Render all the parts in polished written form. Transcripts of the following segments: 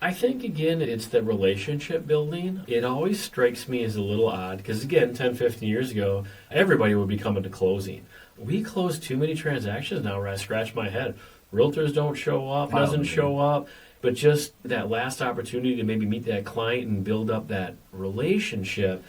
I think, again, it's the relationship building. It always strikes me as a little odd because, again, 10, 15 years ago, everybody would be coming to closing. We close too many transactions now where I scratch my head. Realtors don't show up, doesn't show up. But just that last opportunity to maybe meet that client and build up that relationship.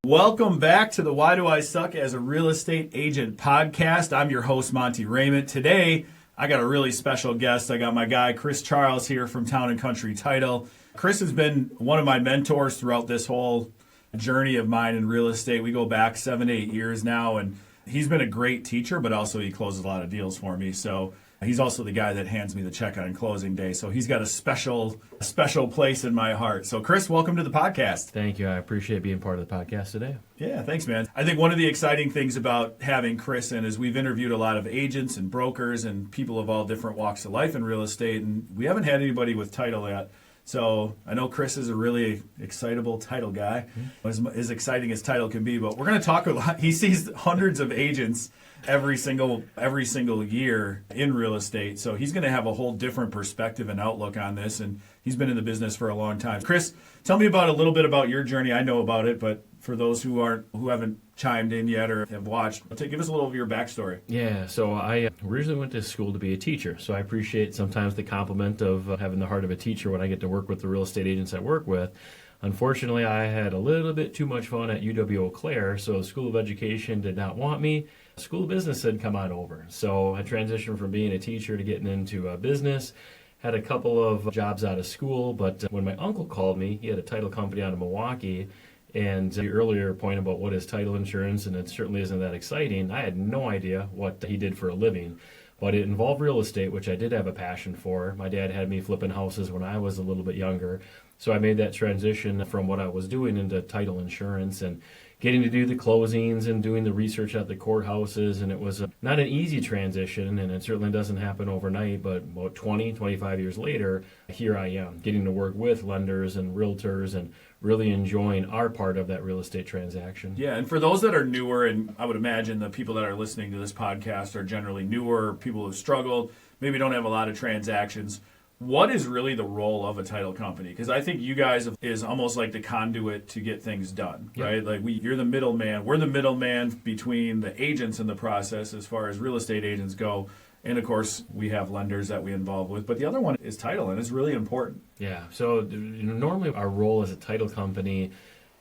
Welcome back to the Why Do I Suck as a Real Estate Agent podcast. I'm your host, Monte Reyment. Today, I got a really special guest. I got my guy, Chris Charles, here from Town & Country Title. Chris has been one of my mentors throughout this whole journey of mine in real estate. We go back 7-8 years now, and he's been a great teacher, but also he closes a lot of deals for me. So he's also the guy that hands me the check on closing day. So he's got a special place in my heart. So Chris, welcome to the podcast. Thank you. I appreciate being part of the podcast today. Yeah, thanks, man. I think one of the exciting things about having Chris in is we've interviewed a lot of agents and brokers and people of all different walks of life in real estate, and we haven't had anybody with title yet. So I know Chris is a really excitable title guy, as exciting as title can be. But we're going to talk a lot. He sees hundreds of agents every single year in real estate. So he's going to have a whole different perspective and outlook on this. And he's been in the business for a long time. Chris, tell me about a little bit about your journey. I know about it, but for those who haven't chimed in yet or have watched, give us a little of your backstory. Yeah, so I originally went to school to be a teacher. So I appreciate sometimes the compliment of having the heart of a teacher when I get to work with the real estate agents I work with. Unfortunately, I had a little bit too much fun at UW-Eau Claire, so the School of Education did not want me. School of Business said, come on over. So I transitioned from being a teacher to getting into business. Had a couple of jobs out of school, but when my uncle called me, he had a title company out of Milwaukee, and the earlier point about what is title insurance, and it certainly isn't that exciting, I had no idea what he did for a living. But it involved real estate, which I did have a passion for. My dad had me flipping houses when I was a little bit younger. So I made that transition from what I was doing into title insurance and getting to do the closings and doing the research at the courthouses. And it was not an easy transition, and it certainly doesn't happen overnight. But about 20, 25 years later, here I am, getting to work with lenders and realtors and really enjoying our part of that real estate transaction. Yeah, and for those that are newer, and I would imagine the people that are listening to this podcast are generally newer, people who've struggled, maybe don't have a lot of transactions. What is really the role of a title company? Because I think you guys is almost like the conduit to get things done, right? Like you're the middleman. We're the middleman between the agents in the process as far as real estate agents go. And, of course, we have lenders that we involve with. But the other one is title, and it's really important. Yeah. So normally our role as a title company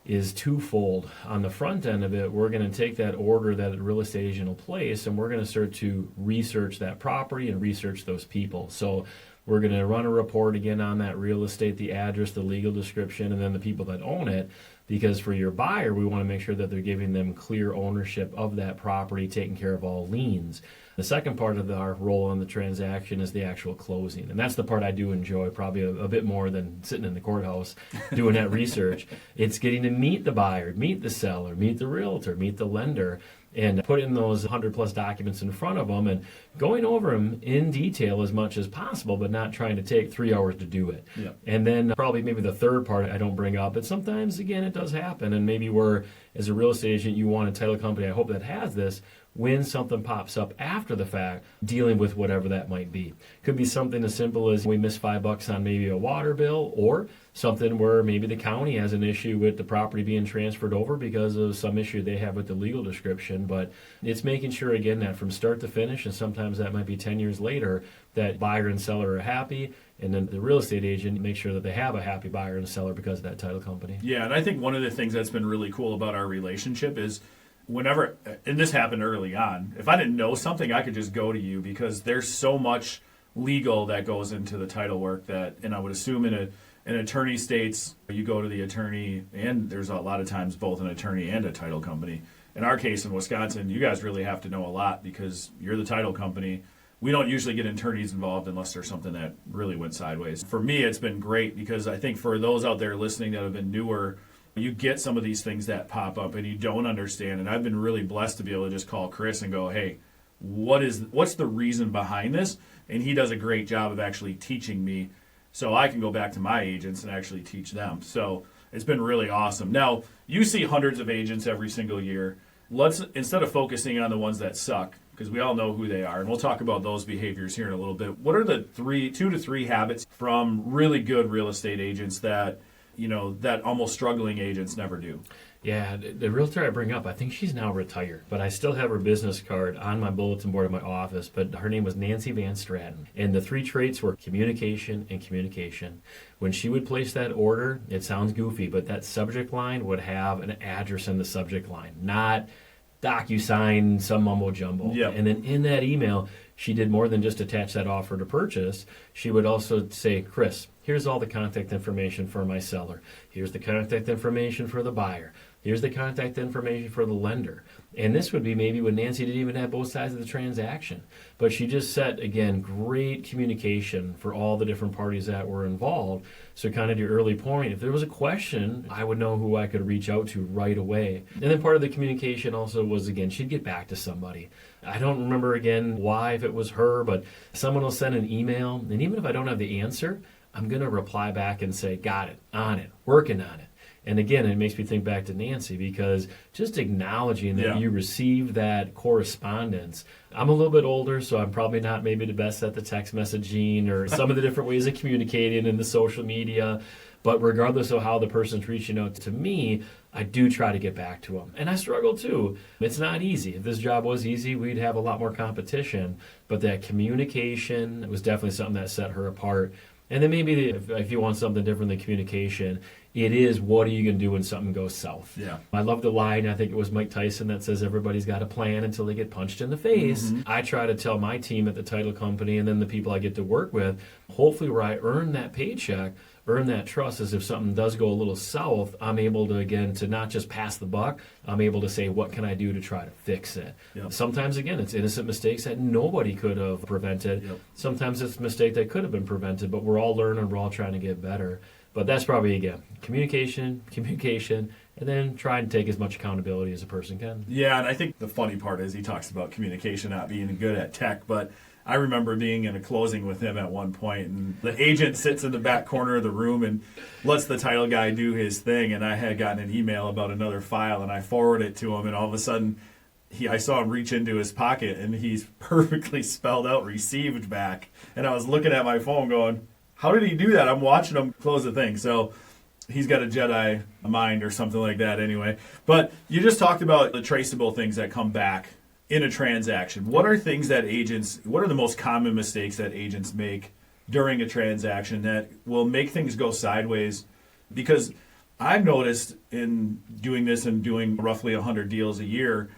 is twofold. On the front end of it, we're going to take that order that a real estate agent will place, and we're going to start to research that property and research those people. So we're going to run a report again on that real estate, the address, the legal description, and then the people that own it. Because for your buyer, we want to make sure that they're giving them clear ownership of that property, taking care of all liens. The second part of our role in the transaction is the actual closing. And that's the part I do enjoy probably a bit more than sitting in the courthouse doing that research. It's getting to meet the buyer, meet the seller, meet the realtor, meet the lender, and put in those 100-plus documents in front of them and going over them in detail as much as possible, but not trying to take 3 hours to do it. Yep. And then probably maybe the third part I don't bring up, but sometimes, again, it does happen. And maybe as a real estate agent, you want a title company, I hope that has this, when something pops up after the fact, dealing with whatever that might be. Could be something as simple as we miss $5 on maybe a water bill, or something where maybe the county has an issue with the property being transferred over because of some issue they have with the legal description. But it's making sure, again, that from start to finish, and sometimes that might be 10 years later, that buyer and seller are happy, and then the real estate agent makes sure that they have a happy buyer and seller because of that title company. Yeah, and I think one of the things that's been really cool about our relationship is whenever, and this happened early on, if I didn't know something, I could just go to you because there's so much legal that goes into the title work that, and I would assume in an attorney states, you go to the attorney, and there's a lot of times both an attorney and a title company. In our case in Wisconsin, you guys really have to know a lot because you're the title company. We don't usually get attorneys involved unless there's something that really went sideways. For me, it's been great because I think for those out there listening that have been newer, you get some of these things that pop up and you don't understand. And I've been really blessed to be able to just call Chris and go, hey, what's the reason behind this? And he does a great job of actually teaching me so I can go back to my agents and actually teach them. So it's been really awesome. Now, you see hundreds of agents every single year. Let's, instead of focusing on the ones that suck, because we all know who they are, and we'll talk about those behaviors here in a little bit. What are the 2 to 3 habits from really good real estate agents that, that almost struggling agents never do? Yeah, the realtor I bring up, I think she's now retired, but I still have her business card on my bulletin board in my office. But her name was Nancy Van Stratton. And the 3 traits were communication and communication. When she would place that order, it sounds goofy, but that subject line would have an address in the subject line, not DocuSign, some mumbo jumbo. Yep. And then in that email, she did more than just attach that offer to purchase. She would also say, Chris, here's all the contact information for my seller. Here's the contact information for the buyer. Here's the contact information for the lender. And this would be maybe when Nancy didn't even have both sides of the transaction. But she just set, again, great communication for all the different parties that were involved. So kind of to your early point, if there was a question, I would know who I could reach out to right away. And then part of the communication also was, again, she'd get back to somebody. I don't remember, again, why, if it was her, but someone will send an email. And even if I don't have the answer, I'm going to reply back and say, got it, on it, working on it. And again, it makes me think back to Nancy, because just acknowledging that you received that correspondence. I'm a little bit older, so I'm probably not maybe the best at the text messaging or some of the different ways of communicating in the social media. But regardless of how the person's reaching out to me, I do try to get back to them. And I struggle too. It's not easy. If this job was easy, we'd have a lot more competition. But that communication was definitely something that set her apart. And then maybe if you want something different than communication, it is, what are you going to do when something goes south? Yeah. I love the line, I think it was Mike Tyson, that says everybody's got a plan until they get punched in the face. Mm-hmm. I try to tell my team at the title company and then the people I get to work with, hopefully where I earn that paycheck, earn that trust, is if something does go a little south, I'm able to, again, to not just pass the buck, I'm able to say, what can I do to try to fix it? Yep. Sometimes, again, it's innocent mistakes that nobody could have prevented. Yep. Sometimes it's a mistake that could have been prevented, but we're all learning, we're all trying to get better. But that's probably, again, communication, and then try and take as much accountability as a person can. Yeah, and I think the funny part is he talks about communication not being good at tech, but I remember being in a closing with him at one point, and the agent sits in the back corner of the room and lets the title guy do his thing, and I had gotten an email about another file, and I forwarded it to him, and all of a sudden I saw him reach into his pocket, and he's perfectly spelled out received back, and I was looking at my phone going, how did he do that? I'm watching him close the thing. So he's got a Jedi mind or something like that anyway. But you just talked about the traceable things that come back in a transaction. What are the most common mistakes that agents make during a transaction that will make things go sideways? Because I've noticed in doing this and doing roughly 100 deals a year,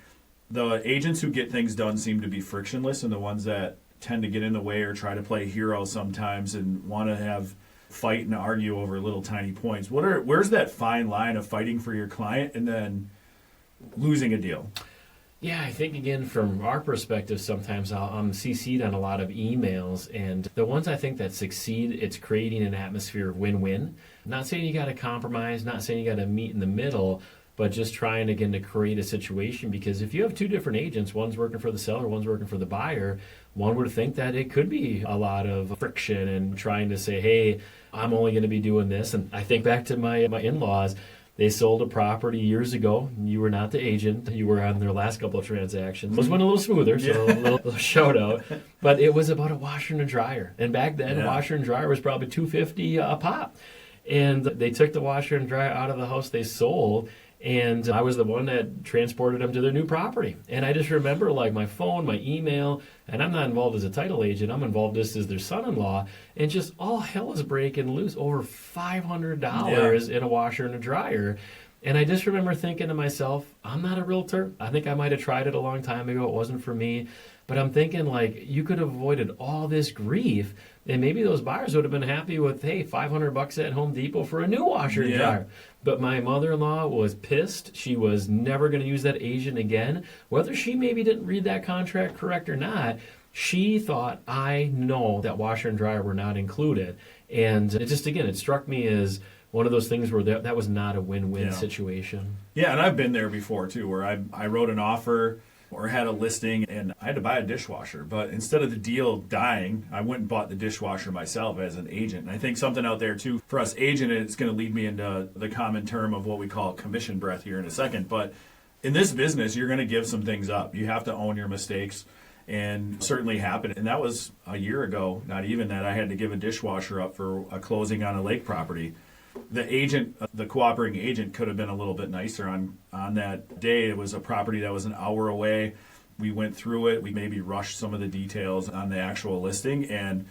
the agents who get things done seem to be frictionless, and the ones that tend to get in the way or try to play hero sometimes and want to fight and argue over little tiny points. Where's that fine line of fighting for your client and then losing a deal? Yeah, I think, again, from our perspective, sometimes I'm CC'd on a lot of emails, and the ones I think that succeed, it's creating an atmosphere of win-win. Not saying you got to compromise, not saying you got to meet in the middle, but just trying, again, to create a situation. Because if you have 2 different agents, one's working for the seller, one's working for the buyer, one would think that it could be a lot of friction and trying to say, hey, I'm only going to be doing this. And I think back to my in-laws. They sold a property years ago. You were not the agent. You were on their last couple of transactions. Those went a little smoother, so a little shout out. But it was about a washer and a dryer. And back then, a washer and dryer was probably $250 a pop. And they took the washer and dryer out of the house they sold. And I was the one that transported them to their new property. And I just remember, like, my phone, my email, and I'm not involved as a title agent. I'm involved just as their son-in-law. And just all hell was breaking loose. Over $500 in a washer and a dryer. And I just remember thinking to myself, I'm not a realtor. I think I might have tried it a long time ago. It wasn't for me. But I'm thinking, like, you could have avoided all this grief, and maybe those buyers would have been happy with, hey, $500 at Home Depot for a new washer and dryer. But my mother-in-law was pissed. She was never going to use that agent again. Whether she maybe didn't read that contract correct or not, she thought, I know that washer and dryer were not included. And it just, again, it struck me as one of those things where that was not a win-win situation. Yeah, and I've been there before, too, where I wrote an offer or had a listing, and I had to buy a dishwasher. But instead of the deal dying, I went and bought the dishwasher myself as an agent. And I think something out there, too, for us agent, and it's going to lead me into the common term of what we call commission breath here in a second. But in this business, you're going to give some things up. You have to own your mistakes. And certainly happened. And that was a year ago, not even that. I had to give a dishwasher up for a closing on a lake property. The agent, the cooperating agent, could have been a little bit nicer on that day. It was a property that was an hour away. We went through it. We maybe rushed some of the details on the actual listing, and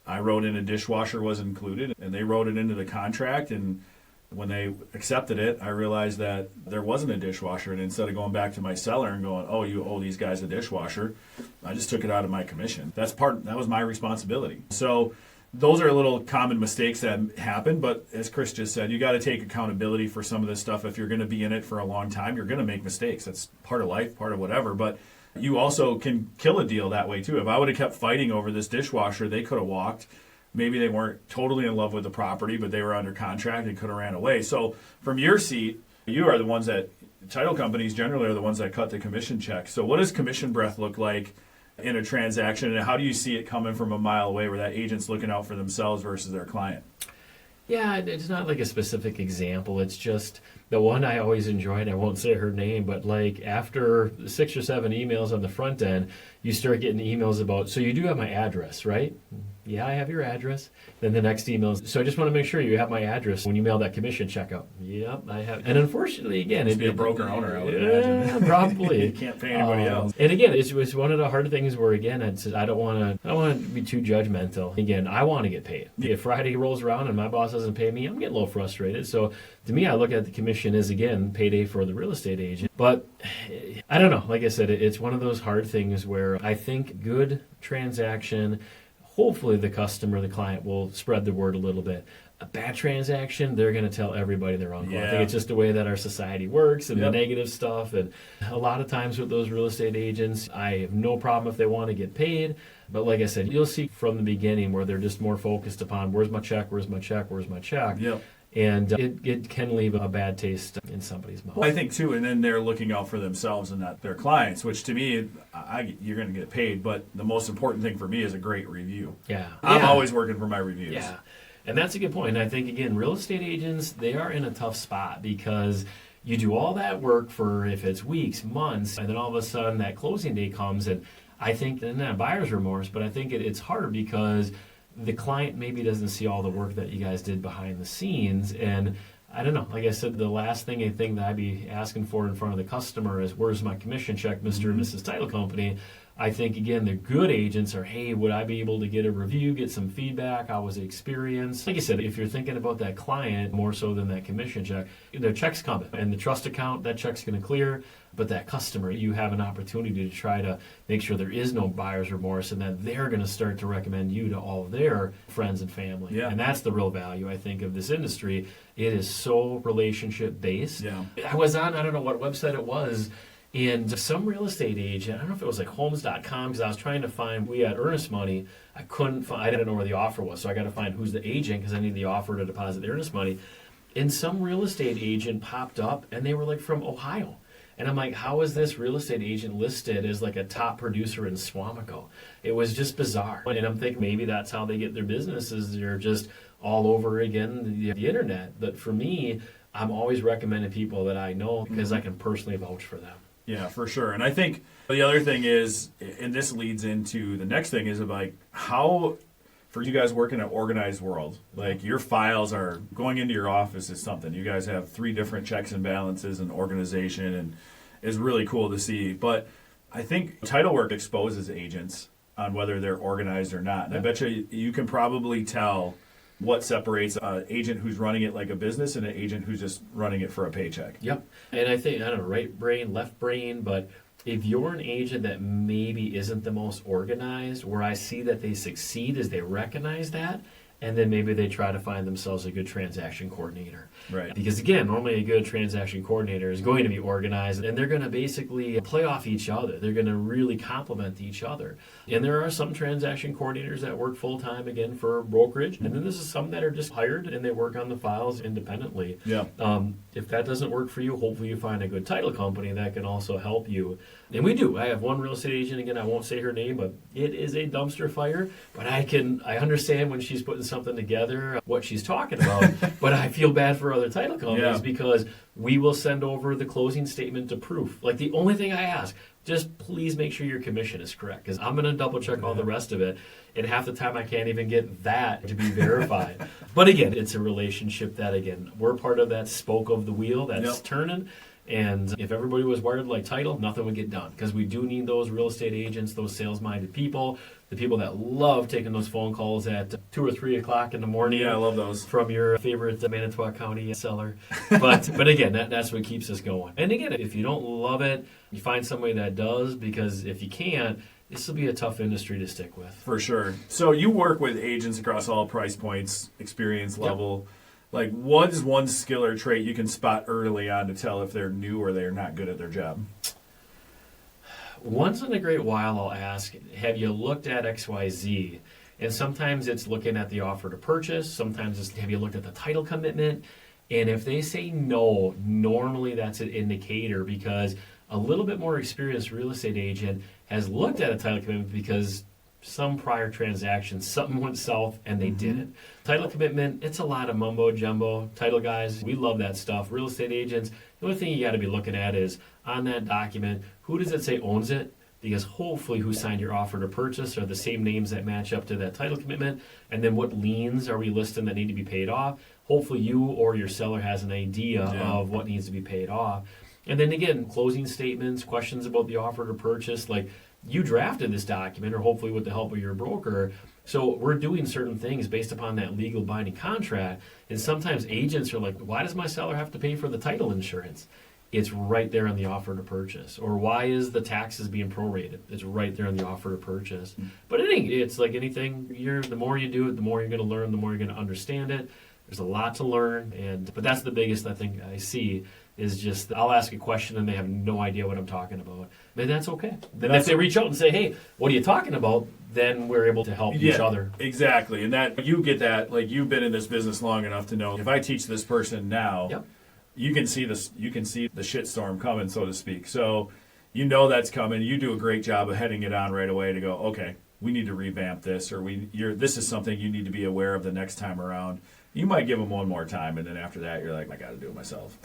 I wrote in a dishwasher was included, and they wrote it into the contract. And when they accepted it, I realized that there wasn't a dishwasher. And instead of going back to my seller and going, "Oh, you owe these guys a dishwasher," I just took it out of my commission. That was my responsibility. So those are little common mistakes that happen. But as Chris just said, you got to take accountability for some of this stuff. If you're going to be in it for a long time, you're going to make mistakes. That's part of life, part of whatever. But you also can kill a deal that way too. If I would have kept fighting over this dishwasher, they could have walked. Maybe they weren't totally in love with the property, but they were under contract and could have ran away. So from your seat, you are the ones that, title companies generally are the ones that cut the commission check. So what does commission breath look like in a transaction, and how do you see it coming from a mile away where that agent's looking out for themselves versus their client? Yeah, it's not like a specific example. It's just the one I always enjoyed. I won't say her name, but like after 6 or 7 emails on the front end, you start getting emails about, so you do have my address, right? Yeah, I have your address. Then the next email is, so I just want to make sure you have my address when you mail that commission check out. Yep, I have. And unfortunately, again, It'd be a broker owner, I would imagine. Probably. You can't pay anybody else. And again, it was one of the hard things where, again, I don't want to be too judgmental. Again, I want to get paid. If Friday rolls around and my boss doesn't pay me, I'm getting a little frustrated. So to me, I look at the commission as, again, payday for the real estate agent. But I don't know. Like I said, it's one of those hard things where I think good transaction, hopefully the customer, the client will spread the word a little bit. A bad transaction, they're going to tell everybody their uncle. Yeah. I think it's just the way that our society works and the negative stuff. And a lot of times with those real estate agents, I have no problem if they want to get paid. But like I said, you'll see from the beginning where they're just more focused upon where's my check, where's my check, where's my check. Yep. And it can leave a bad taste in somebody's mouth. Well, I think too, and then they're looking out for themselves and not their clients, which to me, you're going to get paid. But the most important thing for me is a great review. Yeah. I'm always working for my reviews. Yeah. And that's a good point. And I think, again, real estate agents, they are in a tough spot because you do all that work for, if it's weeks, months, and then all of a sudden that closing day comes. And I think, and not buyer's remorse, but I think it's hard because the client maybe doesn't see all the work that you guys did behind the scenes. And I don't know, like I said, the last thing that I'd be asking for in front of the customer is, where's my commission check, Mr. and Mrs. Title Company? I think, again, the good agents are, hey, would I be able to get a review, get some feedback? How was the experience? Like I said, if you're thinking about that client more so than that commission check, their check's coming. And the trust account, that check's going to clear. But that customer, you have an opportunity to try to make sure there is no buyer's remorse and that they're going to start to recommend you to all of their friends and family. Yeah. And that's the real value, I think, of this industry. It is so relationship-based. Yeah. I was on, I don't know what website it was, and some real estate agent, I don't know if it was like homes.com, because I was trying to find, we had earnest money. I couldn't find, I didn't know where the offer was, so I got to find who's the agent because I need the offer to deposit the earnest money. And some real estate agent popped up, and they were like from Ohio. And I'm like, how is this real estate agent listed as like a top producer in Swamico? It was just bizarre. And I'm thinking maybe that's how they get their business, is they're just all over, again, the internet. But for me, I'm always recommending people that I know because I can personally vouch for them. Yeah, for sure. And I think the other thing is, and this leads into the next thing, is like how, for you guys working in an organized world, like your files are going into your office is something. You guys have 3 different checks and balances and organization, and it's really cool to see. But I think title work exposes agents on whether they're organized or not. And I bet you can probably tell what separates an agent who's running it like a business and an agent who's just running it for a paycheck. Yep. And I think, I don't know, right brain, left brain, but if you're an agent that maybe isn't the most organized, where I see that they succeed is they recognize that, and then maybe they try to find themselves a good transaction coordinator. Right. Because again, normally a good transaction coordinator is going to be organized, and they're going to basically play off each other. They're going to really complement each other. And there are some transaction coordinators that work full-time, again, for brokerage. And then there's some that are just hired, and they work on the files independently. Yeah. If that doesn't work for you, hopefully you find a good title company that can also help you. And we do. I have one real estate agent, again, I won't say her name, but it is a dumpster fire. But I understand when she's putting something together, what she's talking about. But I feel bad for other title companies because we will send over the closing statement to proof. Like the only thing I ask, just please make sure your commission is correct, because I'm going to double check all the rest of it, and half the time I can't even get that to be verified. But again, it's a relationship that, again, we're part of that spoke of the wheel that's turning. And if everybody was wired like title, nothing would get done, because we do need those real estate agents, those sales-minded people, the people that love taking those phone calls at 2 or 3 o'clock in the morning. Yeah, I love those. From your favorite Manitowoc County seller. But again, that's what keeps us going. And again, if you don't love it, you find somebody that does, because if you can't, this will be a tough industry to stick with. For sure. So you work with agents across all price points, experience level. Like, what is one skill or trait you can spot early on to tell if they're new or they're not good at their job? Once in a great while, I'll ask, have you looked at XYZ? And sometimes it's looking at the offer to purchase. Sometimes it's, have you looked at the title commitment? And if they say no, normally that's an indicator, because a little bit more experienced real estate agent has looked at a title commitment because some prior transactions, something went south and they didn't. Title commitment, it's a lot of mumbo jumbo. Title guys, we love that stuff. Real estate agents, the only thing you got to be looking at is on that document, who does it say owns it? Because hopefully who signed your offer to purchase are the same names that match up to that title commitment. And then what liens are we listing that need to be paid off? Hopefully you or your seller has an idea of what needs to be paid off. And then again, closing statements, questions about the offer to purchase, like, you drafted this document, or hopefully with the help of your broker. So we're doing certain things based upon that legal binding contract. And sometimes agents are like, why does my seller have to pay for the title insurance? It's right there on the offer to purchase. Or why is the taxes being prorated? It's right there on the offer to purchase. But it's like anything. The more you do it, the more you're going to learn, the more you're going to understand it. There's a lot to learn. But that's the biggest, I think, I see, is just I'll ask a question and they have no idea what I'm talking about. Then that's okay. Then if they reach out and say, hey, what are you talking about? Then we're able to help each other. Exactly. And that you get that, like, you've been in this business long enough to know if I teach this person now, you can see this, you can see the shitstorm coming, so to speak. So you know that's coming. You do a great job of heading it on right away to go, okay, we need to revamp this, or this is something you need to be aware of the next time around. You might give them one more time, and then after that, you're like, I got to do it myself.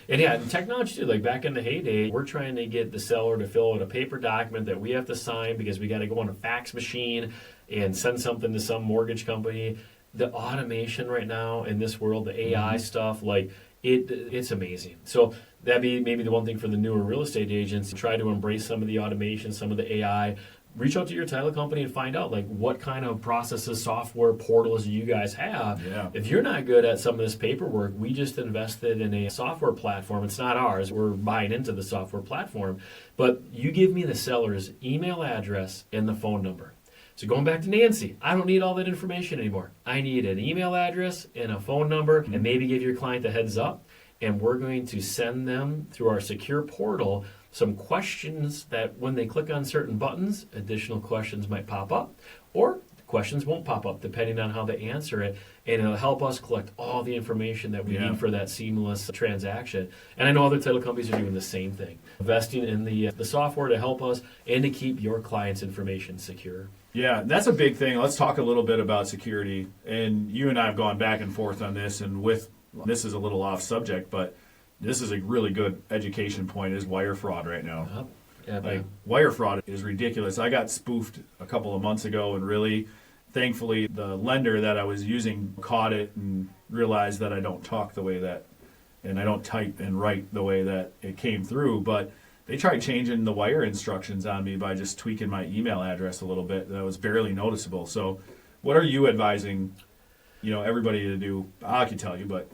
And technology too. Like back in the heyday, we're trying to get the seller to fill out a paper document that we have to sign because we got to go on a fax machine and send something to some mortgage company. The automation right now in this world, the AI stuff, like it's amazing. So that'd be maybe the one thing for the newer real estate agents: try to embrace some of the automation, some of the AI. Reach out to your title company and find out, like, what kind of processes, software, portals do you guys have. If you're not good at some of this paperwork, we just invested in a software platform. It's not ours. We're buying into the software platform. But you give me the seller's email address and the phone number. So going back to Nancy, I don't need all that information anymore. I need an email address and a phone number, and maybe give your client a heads up. And we're going to send them through our secure portal some questions that when they click on certain buttons, additional questions might pop up, or questions won't pop up depending on how they answer it. And it'll help us collect all the information that we need for that seamless transaction. And I know other title companies are doing the same thing, investing in the software to help us and to keep your client's information secure. Yeah, that's a big thing. Let's talk a little bit about security. And you and I have gone back and forth on this, and this is a little off subject, but this is a really good education point, is wire fraud right now. Wire fraud is ridiculous. I got spoofed a couple of months ago, and really, thankfully, the lender that I was using caught it and realized that I don't talk the way that, and I don't type and write the way that it came through, but they tried changing the wire instructions on me by just tweaking my email address a little bit. That was barely noticeable. So what are you advising, everybody to do? I can tell you, but...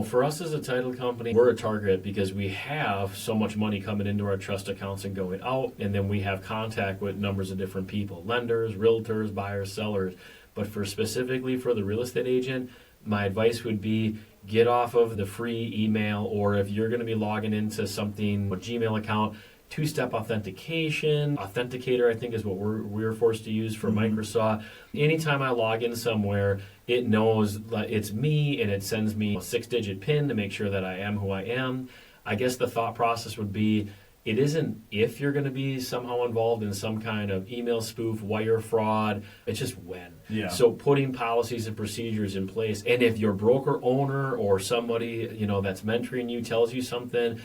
For us as a title company, we're a target because we have so much money coming into our trust accounts and going out, and then we have contact with numbers of different people, lenders, realtors, buyers, sellers. But specifically for the real estate agent, my advice would be get off of the free email, or if you're going to be logging into something, a Gmail account, two-step authentication. Authenticator, I think, is what we're forced to use for Microsoft. Anytime I log in somewhere, it knows that it's me, and it sends me a 6-digit PIN to make sure that I am who I am. I guess the thought process would be, it isn't if you're going to be somehow involved in some kind of email spoof, wire fraud. It's just when. So putting policies and procedures in place. And if your broker owner or somebody that's mentoring you tells you something,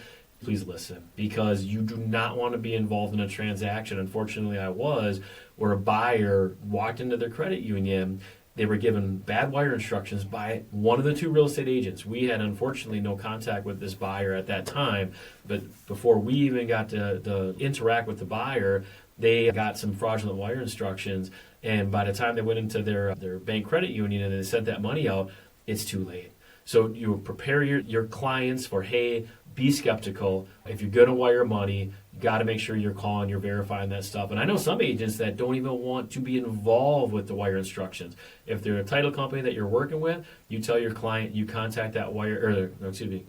please listen, because you do not want to be involved in a transaction. Unfortunately, I was, where a buyer walked into their credit union. They were given bad wire instructions by one of the two real estate agents. We had, unfortunately, no contact with this buyer at that time, but before we even got to interact with the buyer, they got some fraudulent wire instructions, and by the time they went into their bank credit union and they sent that money out, it's too late. So you prepare your clients for, hey, be skeptical. If you're going to wire money, you got to make sure you're calling, you're verifying that stuff. And I know some agents that don't even want to be involved with the wire instructions. If they're a title company that you're working with, you tell your client, you contact that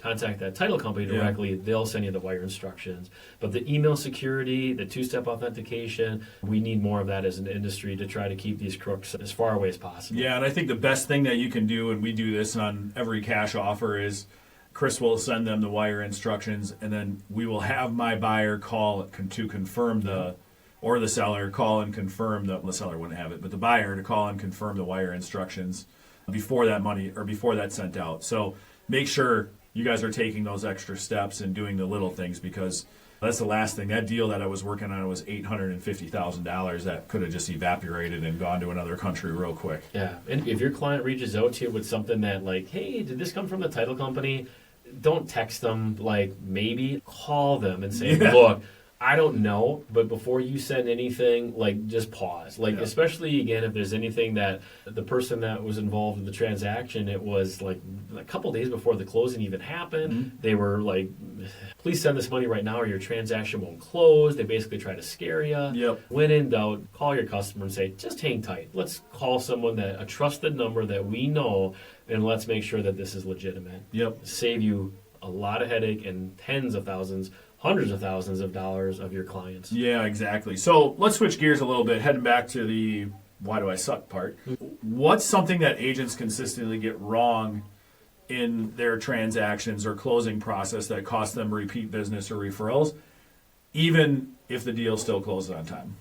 contact that title company directly. Yeah. They'll send you the wire instructions. But the email security, the two-step authentication, we need more of that as an industry to try to keep these crooks as far away as possible. Yeah, and I think the best thing that you can do, and we do this on every cash offer, is Chris will send them the wire instructions, and then we will have my buyer call to confirm or the seller call and confirm the seller wouldn't have it, but the buyer to call and confirm the wire instructions before that's sent out. So make sure you guys are taking those extra steps and doing the little things, because that's the last thing. That deal that I was working on was $850,000 that could have just evaporated and gone to another country real quick. Yeah, and if your client reaches out to you with something that, like, hey, did this come from the title company? Don't text them, like, maybe call them and say, look, I don't know, but before you send anything, like, just pause. Like, especially, again, if there's anything that the person that was involved in the transaction, it was, like, a couple days before the closing even happened. Mm-hmm. They were like, please send this money right now or your transaction won't close. They basically try to scare you. Yep. When in doubt, call your customer and say, just hang tight. Let's call someone, a trusted number that we know, and let's make sure that this is legitimate. Yep. Save you a lot of headache and tens of thousands, hundreds of thousands of dollars of your clients. Yeah, exactly. So let's switch gears a little bit, heading back to the why do I suck part. What's something that agents consistently get wrong in their transactions or closing process that costs them repeat business or referrals, even if the deal still closes on time?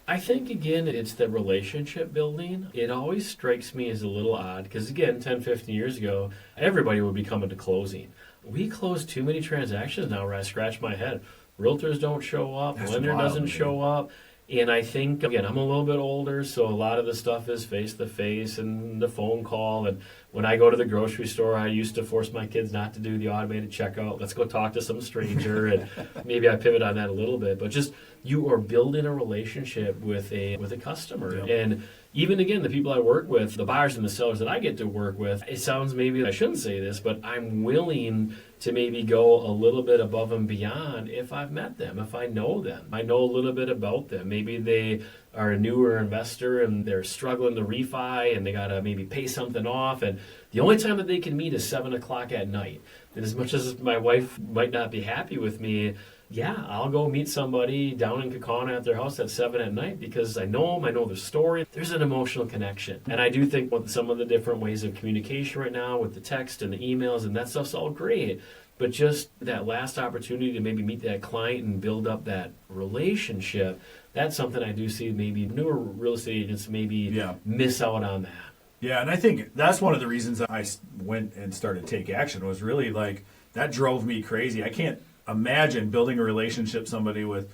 I think, again, it's the relationship building. It always strikes me as a little odd because, again, 10, 15 years ago, everybody would be coming to closing. We close too many transactions now where I scratch my head. Realtors don't show up. Lender doesn't show up. And I think, again, I'm a little bit older, so a lot of the stuff is face-to-face and the phone call. And when I go to the grocery store, I used to force my kids not to do the automated checkout. Let's go talk to some stranger. And maybe I pivot on that a little bit. But just you are building a relationship with a customer. Yep. And even, again, the people I work with, the buyers and the sellers that I get to work with, it sounds maybe I shouldn't say this, but I'm willing to maybe go a little bit above and beyond if I've met them, if I know them. I know a little bit about them. Maybe they are a newer investor and they're struggling to refi and they got to maybe pay something off. And the only time that they can meet is 7 o'clock at night. And as much as my wife might not be happy with me, yeah, I'll go meet somebody down in Kaukauna at their house at 7 at night because I know them, I know their story. There's an emotional connection. And I do think with some of the different ways of communication right now with the text and the emails and that stuff's all great. But just that last opportunity to maybe meet that client and build up that relationship, that's something I do see maybe newer real estate agents maybe miss out on that. Yeah, and I think that's one of the reasons that I went and started Take Action was really like that drove me crazy. I can't imagine building a relationship somebody with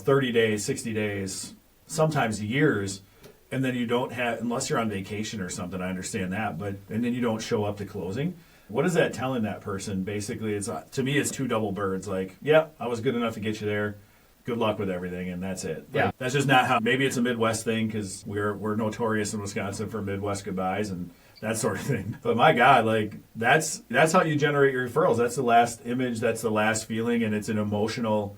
30 days, 60 days, sometimes years, and then you don't have, unless you're on vacation or something, I understand that, but and then you don't show up to closing. What is that telling that person? Basically, it's to me, it's two double birds. Like, yeah, I was good enough to get you there. Good luck with everything, and that's it. Yeah, that's just not how. Maybe it's a Midwest thing because we're notorious in Wisconsin for Midwest goodbyes and that sort of thing. But my God, like that's how you generate your referrals. That's the last image. That's the last feeling, and it's an emotional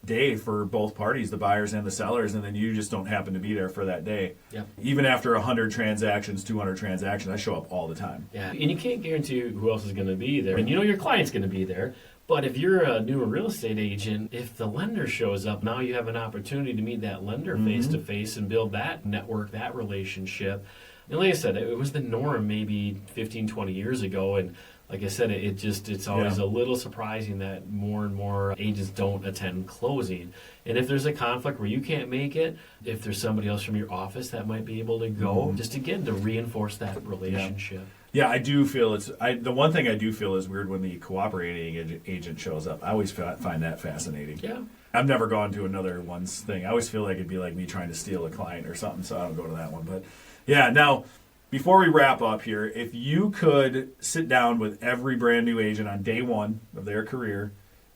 day for both parties, the buyers and the sellers, and then you just don't happen to be there for that day. Yeah. Even after 100 transactions, 200 transactions, I show up all the time. Yeah, and you can't guarantee who else is going to be there. And you know your client's going to be there. But if you're a newer real estate agent, if the lender shows up, now you have an opportunity to meet that lender face-to-face and build that network, that relationship. And like I said, it was the norm maybe 15, 20 years ago. And like I said, it's always a little surprising that more and more agents don't attend closing. And if there's a conflict where you can't make it, if there's somebody else from your office that might be able to go, just again, to reinforce that relationship. Yeah, I do feel the one thing I do feel is weird when the cooperating agent shows up. I always find that fascinating. Yeah. I've never gone to another one's thing. I always feel like it'd be like me trying to steal a client or something, so I don't go to that one. But yeah, now, before we wrap up here, if you could sit down with every brand new agent on day one of their career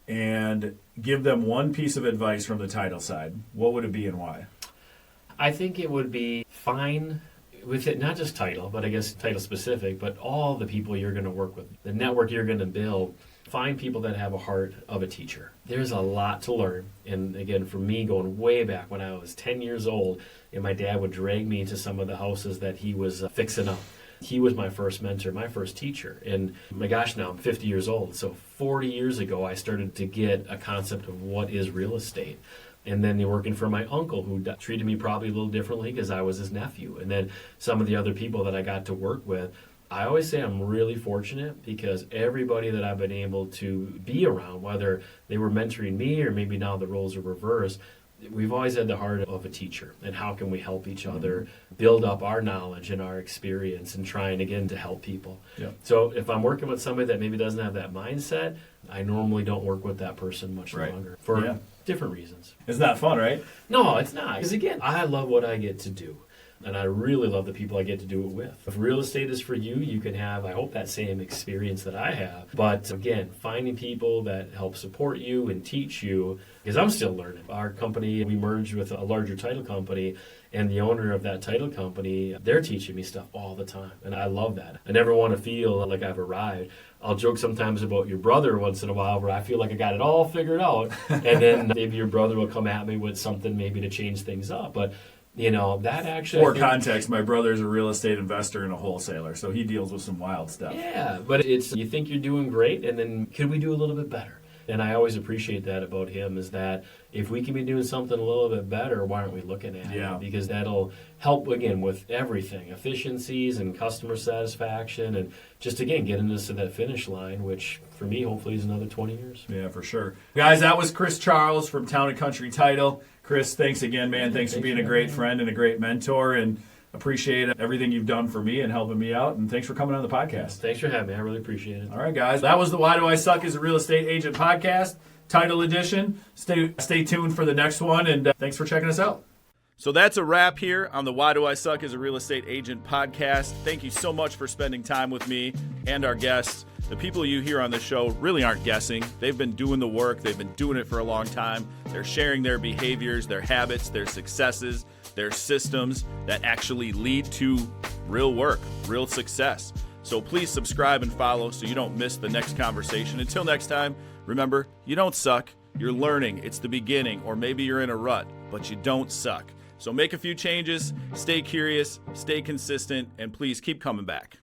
and give them one piece of advice from the title side, what would it be and why? I think it would be fine with it, not just title, but I guess title specific, but all the people you're going to work with, the network you're going to build. Find people that have a heart of a teacher. There's a lot to learn. And again, for me, going way back when I was 10 years old, and my dad would drag me into some of the houses that he was fixing up. He was my first mentor, my first teacher. And my gosh, now I'm 50 years old. So 40 years ago, I started to get a concept of what is real estate. And then working for my uncle, who treated me probably a little differently because I was his nephew. And then some of the other people that I got to work with. I always say I'm really fortunate because everybody that I've been able to be around, whether they were mentoring me or maybe now the roles are reversed, we've always had the heart of a teacher. And how can we help each other build up our knowledge and our experience and trying, again, to help people. Yep. So if I'm working with somebody that maybe doesn't have that mindset, I normally don't work with that person much longer for different reasons. It's not fun, right? No, it's not. Because again, I love what I get to do. And I really love the people I get to do it with. If real estate is for you, you can have, I hope, that same experience that I have. But again, finding people that help support you and teach you, because I'm still learning. Our company, we merged with a larger title company, and the owner of that title company, they're teaching me stuff all the time. And I love that. I never want to feel like I've arrived. I'll joke sometimes about your brother once in a while where I feel like I got it all figured out. And then maybe your brother will come at me with something maybe to change things up. But that actually... For context, my brother's a real estate investor and a wholesaler, so he deals with some wild stuff. Yeah, but it's, you think you're doing great, and then could we do a little bit better? And I always appreciate that about him, is that if we can be doing something a little bit better, why aren't we looking at it? Because that'll help, again, with everything, efficiencies and customer satisfaction, and just, again, getting us to that finish line, which, for me, hopefully is another 20 years. Yeah, for sure. Guys, that was Chris Charles from Town & Country Title. Chris, thanks again, man. Thanks for being a great friend and a great mentor, and appreciate everything you've done for me and helping me out, and thanks for coming on the podcast. Thanks for having me. I really appreciate it. All right, guys. That was the Why Do I Suck as a Real Estate Agent podcast, Title Edition. Stay tuned for the next one, and thanks for checking us out. So that's a wrap here on the Why Do I Suck as a Real Estate Agent podcast. Thank you so much for spending time with me and our guests. The people you hear on this show really aren't guessing. They've been doing the work. They've been doing it for a long time. They're sharing their behaviors, their habits, their successes, their systems that actually lead to real work, real success. So please subscribe and follow so you don't miss the next conversation. Until next time, remember, you don't suck. You're learning. It's the beginning, or maybe you're in a rut, but you don't suck. So make a few changes, stay curious, stay consistent, and please keep coming back.